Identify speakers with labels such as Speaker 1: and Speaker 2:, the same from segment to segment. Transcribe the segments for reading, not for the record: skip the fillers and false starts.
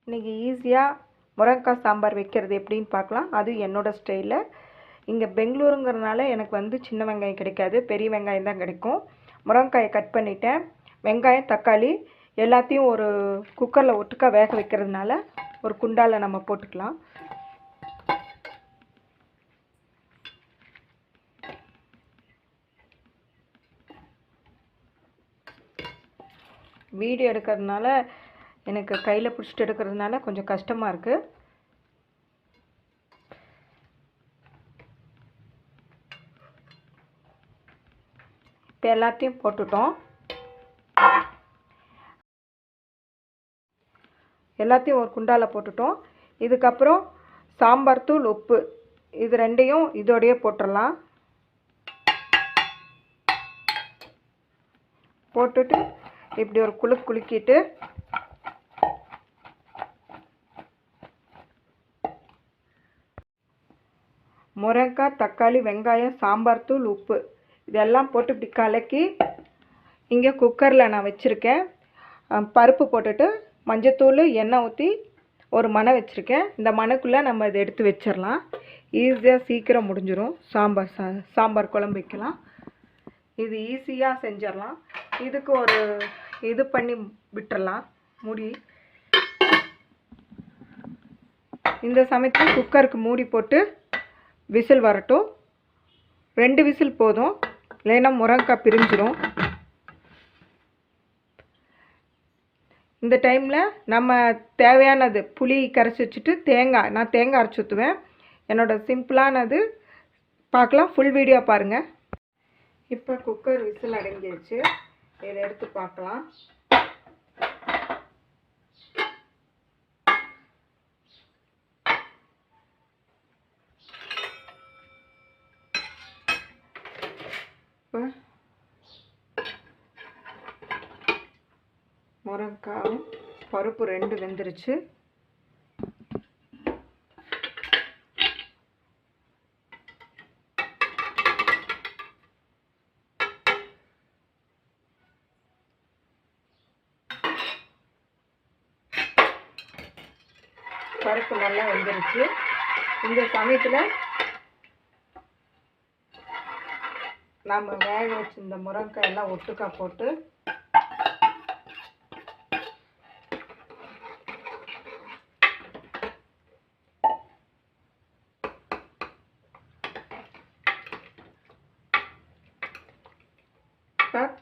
Speaker 1: இன்றைக்கி ஈஸியாக முருங்கைக்காய் சாம்பார் வைக்கிறது எப்படின்னு பார்க்கலாம். அது என்னோடய ஸ்டைலில். இங்கே பெங்களூருங்கிறதுனால எனக்கு சின்ன வெங்காயம் கிடைக்காது, பெரிய வெங்காயம் தான் கிடைக்கும். முருங்கைக்காயை கட் பண்ணிட்டேன். வெங்காயம், தக்காளி எல்லாத்தையும் ஒரு குக்கரில் ஒட்டுக்கா வேக வைக்கிறதுனால ஒரு குண்டாவில் நம்ம போட்டுக்கலாம். வீடியோ எடுக்கிறதுனால எனக்கு கையில் பிடிச்சிட்டு எடுக்கிறதுனால கொஞ்சம் கஷ்டமாக இருக்குது. இப்போ எல்லாத்தையும் போட்டுட்டோம். எல்லாத்தையும் ஒரு குண்டாவில் போட்டுட்டோம். இதுக்கப்புறம் சாம்பார் தூள், உப்பு இது ரெண்டையும் இதோடையே போட்டுடலாம். போட்டுட்டு இப்படி ஒரு குலுக்கிட்டு முருங்கைக்காய், தக்காளி, வெங்காயம், சாம்பார் தூள், உப்பு இதெல்லாம் போட்டு இப்படி கலக்கி இங்கே குக்கரில் நான் வச்சுருக்கேன். பருப்பு போட்டுட்டு மஞ்சத்தூள், எண்ணெய் ஊற்றி ஒரு மணை வச்சுருக்கேன். இந்த மணைக்குள்ளே நம்ம இதை எடுத்து வச்சிடலாம். ஈஸியாக சீக்கிரம் முடிஞ்சிடும். சாம்பார் குழம்பு வைக்கலாம். இது ஈஸியாக செஞ்சிடலாம். இதுக்கு ஒரு இது பண்ணி விட்டுறலாம் மூடி. இந்த சமயத்தில் குக்கருக்கு மூடி போட்டு விசில் வரட்டும். 2 விசில் போதும், இல்லைன்னா முருங்கைக்காய் பிரிஞ்சிடும். இந்த டைமில் நம்ம தேவையானது புளி கரைச்சி வச்சுட்டு நான் தேங்காய் அரைச்சி ஊற்றுவேன். என்னோடய சிம்பிளானது பார்க்கலாம். ஃபுல் வீடியோ பாருங்கள். இப்போ குக்கர் விசில் அடங்கிடுச்சு. இதை எடுத்து பார்க்கலாம். இப்போ முருங்கைக்காயும் பருப்பு 2 வெந்துருச்சு. பருப்பு நல்லா வெந்துருச்சு. இந்த சமயத்தில் நாம் வேக வச்சிருந்த முருங்கைக்காய் எல்லாம் ஒட்டுக்கா போட்டு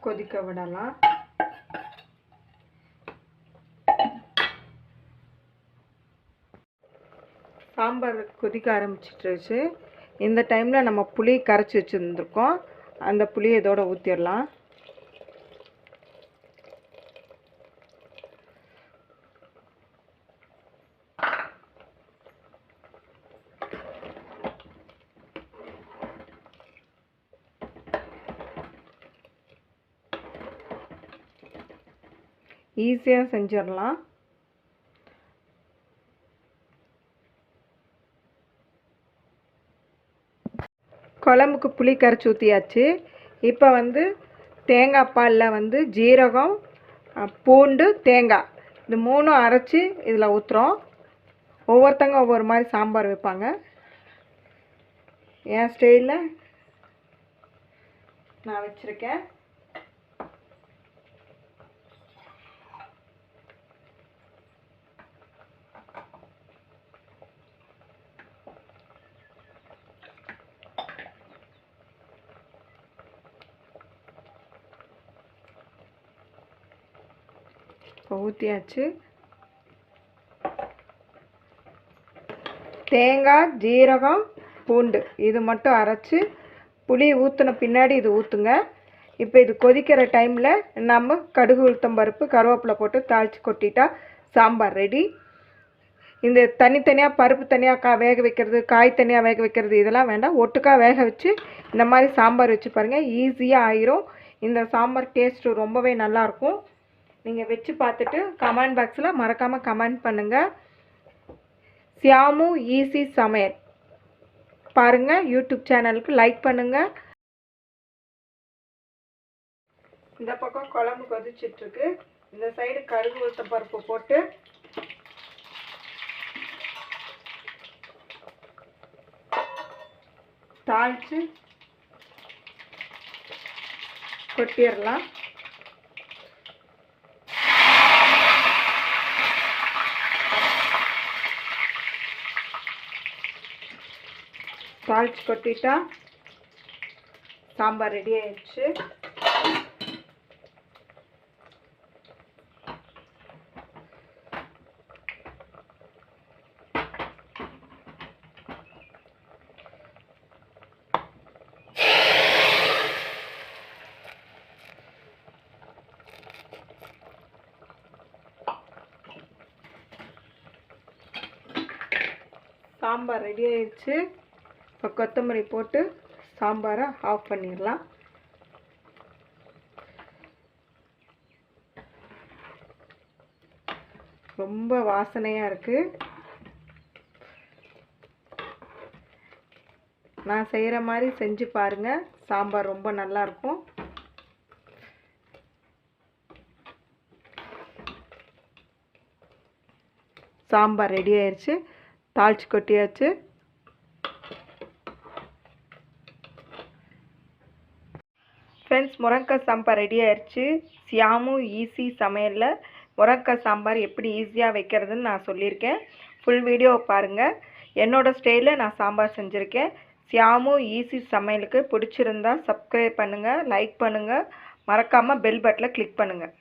Speaker 1: கொதிக்க விடலாம். சாம்பார் கொதிக்க ஆரம்பிச்சிட்டுருச்சு. இந்த டைமில் நம்ம புளி கரைச்சி வச்சுருந்துருக்கோம். அந்த புளியை இதோட ஊற்றிடலாம். ஈஸியாக செஞ்சிடலாம். குழம்புக்கு புளி கரைச்சி ஊற்றியாச்சு. இப்போ தேங்காய் பாலில் ஜீரகம், பூண்டு, தேங்காய் இது 3 அரைச்சி இதில் ஊற்றுறோம். ஒவ்வொருத்தங்க ஒவ்வொரு மாதிரி சாம்பார் வைப்பாங்க. என் ஸ்டைலில் நான் வச்சுருக்கேன். ஊற்றியாச்சு. தேங்காய், ஜீரகம், பூண்டு இது மட்டும் அரைச்சி புளி ஊற்றின பின்னாடி இது ஊற்றுங்க. இப்போ இது கொதிக்கிற டைமில் நம்ம கடுகு, உளுத்தம் பருப்பு, கருவேப்பிலை போட்டு தாளித்து கொட்டிட்டா சாம்பார் ரெடி. இந்த தனித்தனியாக பருப்பு தனியாக வேக வைக்கிறது, காய் தனியாக வேக வைக்கிறது இதெல்லாம் வேண்டாம். ஒட்டுக்கா வேக வச்சு இந்த மாதிரி சாம்பார் வச்சு பாருங்கள். ஈஸியாக ஆயிரும். இந்த சாம்பார் டேஸ்ட்டு ரொம்பவே நல்லாயிருக்கும். நீங்கள் வச்சு பார்த்துட்டு கமெண்ட் பாக்ஸில் மறக்காமல் கமெண்ட் பண்ணுங்கள். சியாமு ஈஸி சமையல் பாருங்கள். யூடியூப் சேனலுக்கு லைக் பண்ணுங்கள். இந்த பக்கம் குழம்பு கொதிச்சிட்ருக்கு. இந்த சைடு கடுகு, உளுத்தம் பருப்பு போட்டு தாளித்து கொட்டிடலாம். தாளித்து கொட்டிட்டா சாம்பார் ரெடி ஆயிடுச்சு. சாம்பார் ரெடி ஆயிடுச்சு. இப்போ கொத்தமல்லி போட்டு சாம்பாரை ஆஃப் பண்ணிடலாம். ரொம்ப வாசனையாக இருக்குது. நான் செய்கிற மாதிரி செஞ்சு பாருங்கள். சாம்பார் ரொம்ப நல்லாயிருக்கும். சாம்பார் ரெடி ஆயிடுச்சு. தாளித்து கொட்டியாச்சு. ஃப்ரெண்ட்ஸ், முருங்கைக்காய் சாம்பார் ரெடி ஆயிடுச்சு. சியாமு ஈஸி சமையலில் முருங்கைக்காய் சாம்பார் எப்படி ஈஸியாக வைக்கிறதுன்னு நான் சொல்லியிருக்கேன். ஃபுல் வீடியோவை பாருங்கள். என்னோடய ஸ்டைலில் நான் சாம்பார் செஞ்சுருக்கேன். சியாமு ஈஸி சமையலுக்கு பிடிச்சிருந்தா சப்ஸ்கிரைப் பண்ணுங்கள், லைக் பண்ணுங்கள், மறக்காமல் பெல் பட்டனை கிளிக் பண்ணுங்கள்.